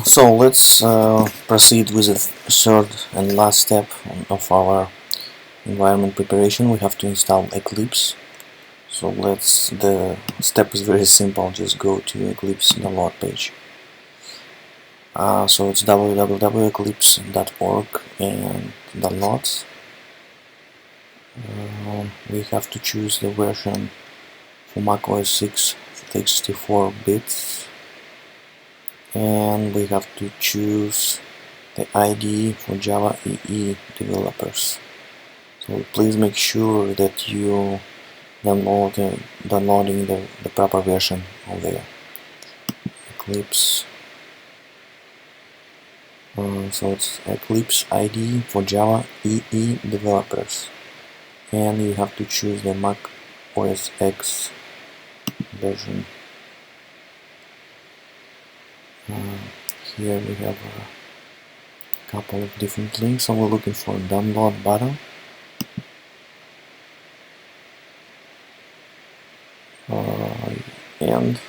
So let's proceed with the third and last step of our environment preparation. We have to install Eclipse. So the step is very simple. Just go to Eclipse download page. So it's www.eclipse.org and downloads. We have to choose the version for Mac OS 6 64 bits, and we have to choose the IDE for Java EE developers. So please make sure that you downloading the proper version of the Eclipse. So it's Eclipse IDE for Java EE developers, and you have to choose the Mac OS X version. Here we have a couple of different links. So we're looking for a download button. And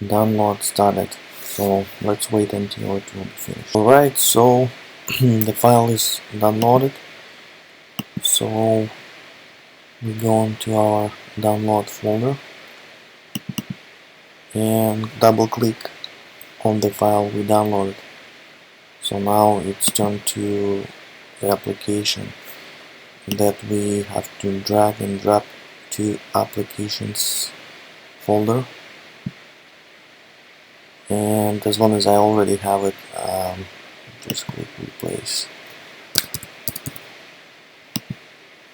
download started. So let's wait until it will be finished. Alright, so the file is downloaded. So we go into our download folder and double click on the file we downloaded. So now it's turned to the application that we have to drag and drop to applications folder, and as long as I already have it, just click replace.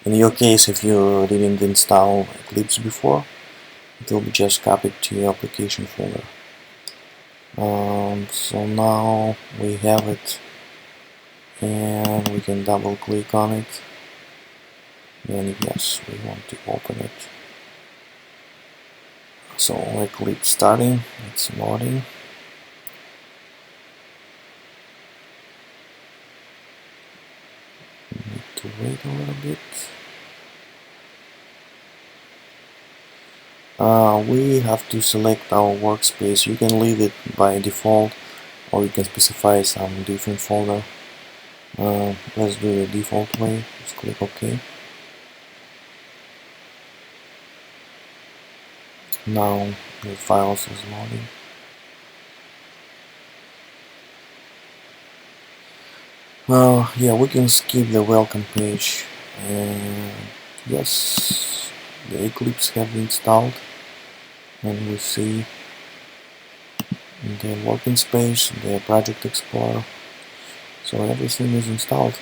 In your case, if you didn't install Eclipse before, it will be just copied to your application folder. So now we have it, and we can double click on it, and yes, we want to open it. So Eclipse starting, it's loading. Need to wait a little bit. We have to select our workspace. You can leave it by default, or you can specify some different folder. Let's do the default way. Just click OK. Now the files is loading. Yeah, we can skip the welcome page, and yes, the Eclipse have been installed, and we see the working space, the project explorer. So everything is installed.